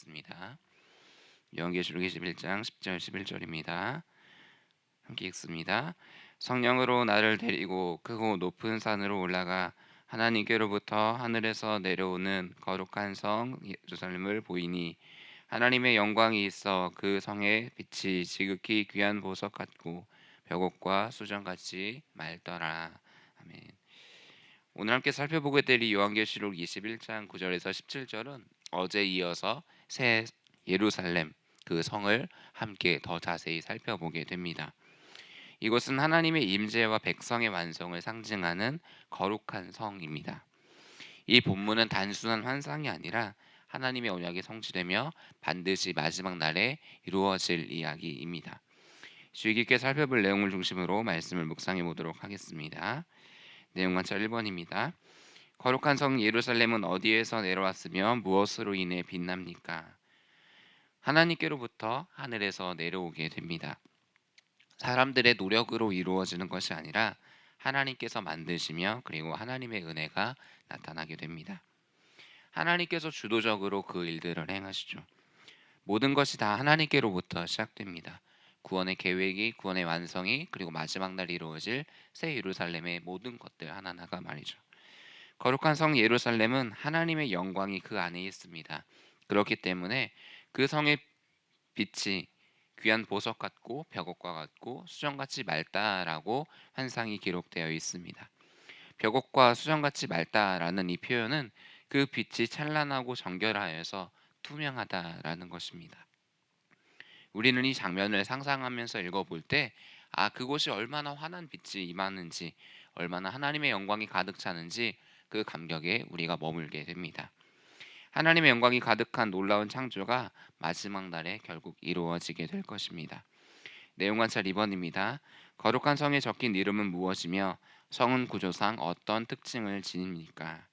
있습니다. 요한계시록 21장 10절 11절입니다. 함께 읽습니다. 성령으로 나를 데리고 크고 높은 산으로 올라가 하나님께로부터 하늘에서 내려오는 거룩한 성 예루살렘을 보이니 하나님의 영광이 있어 그 성의 빛이 지극히 귀한 보석 같고 벽옥과 수정같이 맑더라. 아멘. 오늘 함께 살펴보게 될 이 요한계시록 21장 9절에서 17절은 어제 이어서 새 예루살렘 그 성을 함께 더 자세히 살펴보게 됩니다. 이곳은 하나님의 임재와 백성의 완성을 상징하는 거룩한 성입니다. 이 본문은 단순한 환상이 아니라 하나님의 언약이 성취되며 반드시 마지막 날에 이루어질 이야기입니다. 주의 깊게 살펴볼 내용을 중심으로 말씀을 묵상해 보도록 하겠습니다. 내용 관찰 1번입니다. 거룩한 성 예루살렘은 어디에서 내려왔으며 무엇으로 인해 빛납니까? 하나님께로부터 하늘에서 내려오게 됩니다. 사람들의 노력으로 이루어지는 것이 아니라 하나님께서 만드시며 그리고 하나님의 은혜가 나타나게 됩니다. 하나님께서 주도적으로 그 일들을 행하시죠. 모든 것이 다 하나님께로부터 시작됩니다. 구원의 계획이, 구원의 완성이, 그리고 마지막 날 이루어질 새 예루살렘의 모든 것들 하나하나가 말이죠. 거룩한 성 예루살렘은 하나님의 영광이 그 안에 있습니다. 그렇기 때문에 그 성의 빛이 귀한 보석 같고 벽옥과 같고 수정같이 맑다라고 환상이 기록되어 있습니다. 벽옥과 수정같이 맑다라는 이 표현은 그 빛이 찬란하고 정결하여서 투명하다라는 것입니다. 우리는 이 장면을 상상하면서 읽어볼 때 그곳이 얼마나 환한 빛이 임하는지, 얼마나 하나님의 영광이 가득 차는지 그 감격에 우리가 머물게 됩니다. 하나님의 영광이 가득한 놀라운 창조가 마지막 날에 결국 이루어지게 될 것입니다. 내용 관찰 2번입니다. 거룩한 성에 적힌 이름은 무엇이며 성은 구조상 어떤 특징을 지닙니까?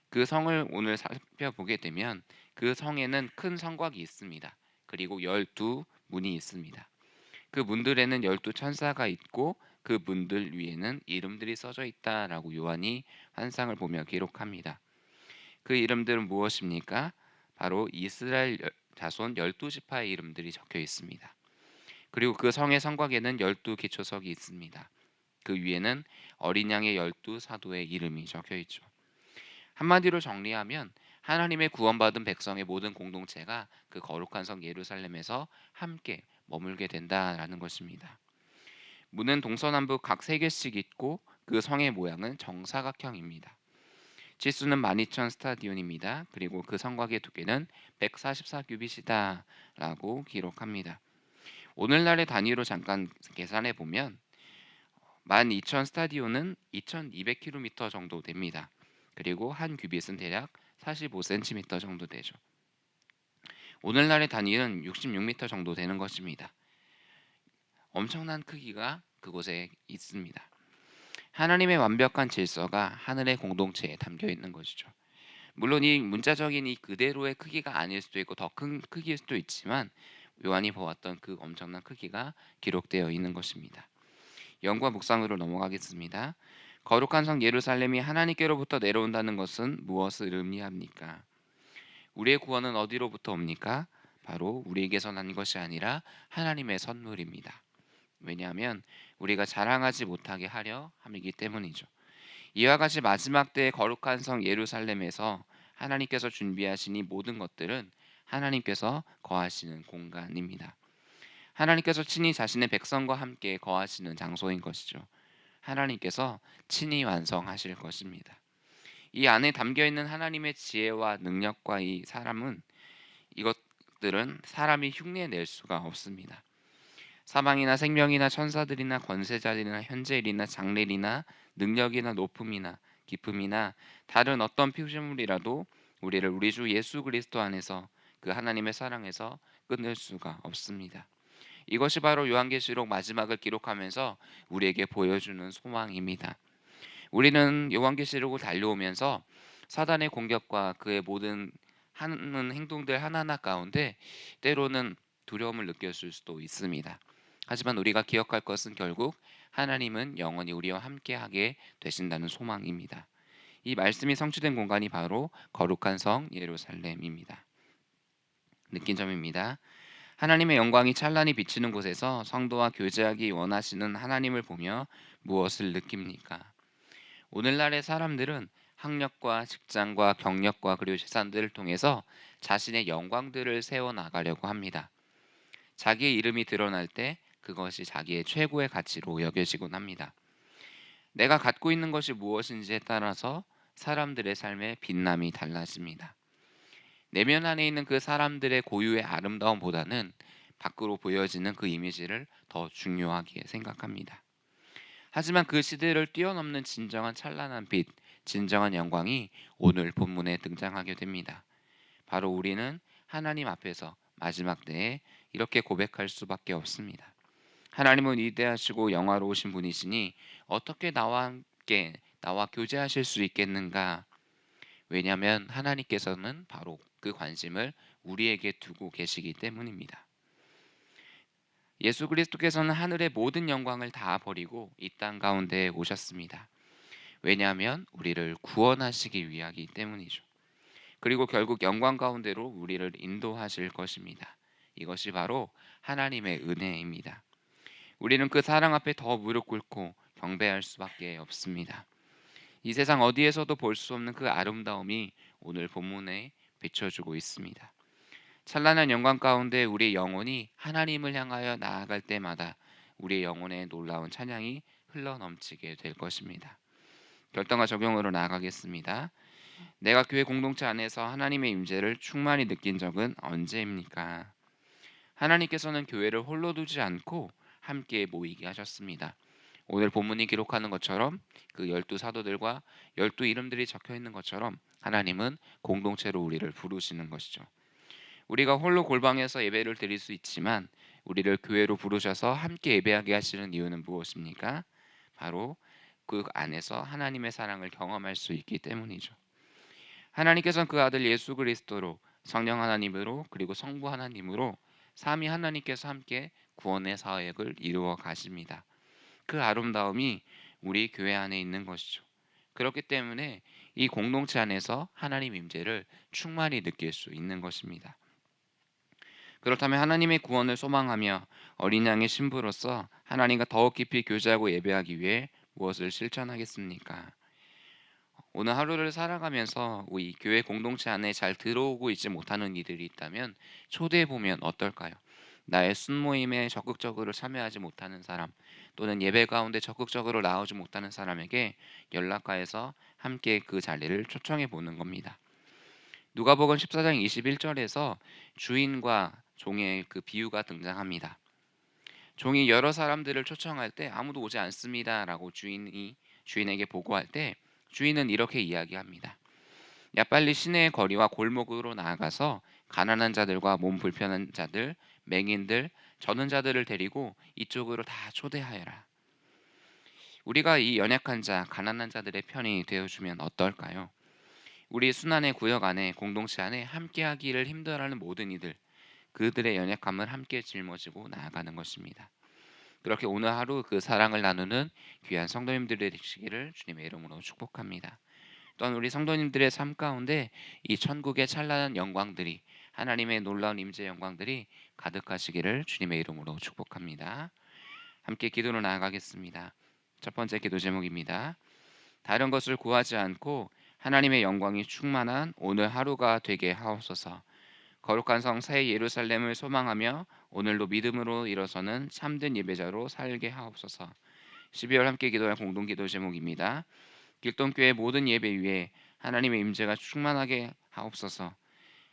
그 성을 오늘 살펴보게 되면 그 성에는 큰 성곽이 있습니다. 그리고 12문이 있습니다. 그 문들에는 12천사가 있고 그 문들 위에는 이름들이 써져 있다라고 요한이 환상을 보며 기록합니다. 그 이름들은 무엇입니까? 바로 이스라엘 자손 12지파의 이름들이 적혀 있습니다. 그리고 그 성의 성곽에는 12기초석이 있습니다. 그 위에는 어린 양의 12사도의 이름이 적혀 있죠. 한마디로 정리하면 하나님의 구원받은 백성의 모든 공동체가 그 거룩한 성 예루살렘에서 함께 머물게 된다라는 것입니다. 문은 동서남북 각 3개씩 있고 그 성의 모양은 정사각형입니다. 지수는 12,000 스타디온입니다. 그리고 그 성곽의 두께는 144규빗이다라고 기록합니다. 오늘날의 단위로 잠깐 계산해 보면 12,000 스타디온은 2,200km 정도 됩니다. 그리고 한 규빗은 대략 45cm 정도 되죠. 오늘날의 단위는 66m 정도 되는 것입니다. 엄청난 크기가 그곳에 있습니다. 하나님의 완벽한 질서가 하늘의 공동체에 담겨 있는 것이죠. 물론 이 문자적인 이 그대로의 크기가 아닐 수도 있고 더 큰 크기일 수도 있지만 요한이 보았던 그 엄청난 크기가 기록되어 있는 것입니다. 영과 묵상으로 넘어가겠습니다. 거룩한 성 예루살렘이 하나님께로부터 내려온다는 것은 무엇을 의미합니까? 우리의 구원은 어디로부터 옵니까? 바로 우리에게서 난 것이 아니라 하나님의 선물입니다. 왜냐하면 우리가 자랑하지 못하게 하려 함이기 때문이죠. 이와 같이 마지막 때의 거룩한 성 예루살렘에서 하나님께서 준비하신 이 모든 것들은 하나님께서 거하시는 공간입니다. 하나님께서 친히 자신의 백성과 함께 거하시는 장소인 것이죠. 하나님께서 친히 완성하실 것입니다. 이 안에 담겨 있는 하나님의 지혜와 능력과 이 사람은 이것들은 사람이 흉내낼 수가 없습니다. 사망이나 생명이나 천사들이나 권세자들이나 현재일이나 장래일이나 능력이나 높음이나 기쁨이나 다른 어떤 피조물이라도 우리를 우리 주 예수 그리스도 안에서 그 하나님의 사랑에서 끊을 수가 없습니다. 이것이 바로 요한계시록 마지막을 기록하면서 우리에게 보여주는 소망입니다. 우리는 요한계시록을 달려오면서 사단의 공격과 그의 모든 하는 행동들 하나하나 가운데 때로는 두려움을 느꼈을 수도 있습니다. 하지만 우리가 기억할 것은 결국 하나님은 영원히 우리와 함께하게 되신다는 소망입니다. 이 말씀이 성취된 공간이 바로 거룩한 성 예루살렘입니다. 느낀 점입니다. 하나님의 영광이 찬란히 비치는 곳에서 성도와 교제하기 원하시는 하나님을 보며 무엇을 느낍니까? 오늘날의 사람들은 학력과 직장과 경력과 그리고 재산들을 통해서 자신의 영광들을 세워 나가려고 합니다. 자기의 이름이 드러날 때 그것이 자기의 최고의 가치로 여겨지곤 합니다. 내가 갖고 있는 것이 무엇인지에 따라서 사람들의 삶의 빛남이 달라집니다. 내면 안에 있는 그 사람들의 고유의 아름다움보다는 밖으로 보여지는 그 이미지를 더 중요하게 생각합니다. 하지만 그 시대를 뛰어넘는 진정한 찬란한 빛, 진정한 영광이 오늘 본문에 등장하게 됩니다. 바로 우리는 하나님 앞에서 마지막 때에 이렇게 고백할 수밖에 없습니다. 하나님은 위대하시고 영화로우신 분이시니 어떻게 나와 교제하실 수 있겠는가? 왜냐하면 하나님께서는 바로 그 관심을 우리에게 두고 계시기 때문입니다. 예수 그리스도께서는 하늘의 모든 영광을 다 버리고 이 땅 가운데에 오셨습니다. 왜냐하면 우리를 구원하시기 위하기 때문이죠. 그리고 결국 영광 가운데로 우리를 인도하실 것입니다. 이것이 바로 하나님의 은혜입니다. 우리는 그 사랑 앞에 더 무릎 꿇고 경배할 수밖에 없습니다. 이 세상 어디에서도 볼 수 없는 그 아름다움이 오늘 본문에 비춰주고 있습니다. 찬란한 영광 가운데 우리의 영혼이 하나님을 향하여 나아갈 때마다 우리의 영혼에 놀라운 찬양이 흘러넘치게 될 것입니다. 결단과 적용으로 나아가겠습니다. 내가 교회 공동체 안에서 하나님의 임재를 충만히 느낀 적은 언제입니까? 하나님께서는 교회를 홀로 두지 않고 함께 모이게 하셨습니다. 오늘 본문이 기록하는 것처럼 그 12 사도들과 12 이름들이 적혀 있는 것처럼 하나님은 공동체로 우리를 부르시는 것이죠. 우리가 홀로 골방에서 예배를 드릴 수 있지만 우리를 교회로 부르셔서 함께 예배하게 하시는 이유는 무엇입니까? 바로 그 안에서 하나님의 사랑을 경험할 수 있기 때문이죠. 하나님께서는 그 아들 예수 그리스도로 성령 하나님으로 그리고 성부 하나님으로 삼위 하나님께서 함께 구원의 사역을 이루어 가십니다. 그 아름다움이 우리 교회 안에 있는 것이죠. 그렇기 때문에 이 공동체 안에서 하나님 임재를 충만히 느낄 수 있는 것입니다. 그렇다면 하나님의 구원을 소망하며 어린 양의 신부로서 하나님과 더욱 깊이 교제하고 예배하기 위해 무엇을 실천하겠습니까? 오늘 하루를 살아가면서 우리 교회 공동체 안에 잘 들어오고 있지 못하는 이들이 있다면 초대해 보면 어떨까요? 나의 순모임에 적극적으로 참여하지 못하는 사람 또는 예배 가운데 적극적으로 나오지 못하는 사람에게 연락하여서 함께 그 자리를 초청해 보는 겁니다. 누가복음 14장 21절에서 주인과 종의 그 비유가 등장합니다. 종이 여러 사람들을 초청할 때 아무도 오지 않습니다라고 주인에게 보고할 때 주인은 이렇게 이야기합니다. 야 빨리 시내의 거리와 골목으로 나아가서 가난한 자들과 몸 불편한 자들, 맹인들, 저는 자들을 데리고 이쪽으로 다 초대하여라. 우리가 이 연약한 자, 가난한 자들의 편이 되어주면 어떨까요? 우리 순환의 구역 안에 공동체 안에 함께하기를 힘들어하는 모든 이들 그들의 연약함을 함께 짊어지고 나아가는 것입니다. 그렇게 오늘 하루 그 사랑을 나누는 귀한 성도님들이 되시기를 주님의 이름으로 축복합니다. 또한 우리 성도님들의 삶 가운데 이 천국의 찬란한 영광들이 하나님의 놀라운 임재 영광들이 가득하시기를 주님의 이름으로 축복합니다. 함께 기도로 나아가겠습니다. 첫 번째 기도 제목입니다. 다른 것을 구하지 않고 하나님의 영광이 충만한 오늘 하루가 되게 하옵소서. 거룩한 성 새 예루살렘을 소망하며 오늘도 믿음으로 일어서는 참된 예배자로 살게 하옵소서. 12월 함께 기도할 공동기도 제목입니다. 길동교회 모든 예배 위에 하나님의 임재가 충만하게 하옵소서.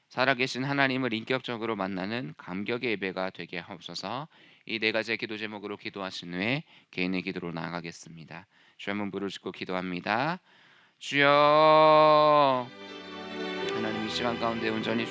살아계신 하나님을 인격적으로 만나는 감격의 예배가 되게 하옵소서. 이 네 가지의 기도 제목으로 기도하신 후에 개인의 기도로 나아가겠습니다. 주여 한번 부르짖고 기도합니다. 주여, 하나님 이 시간 가운데 온전히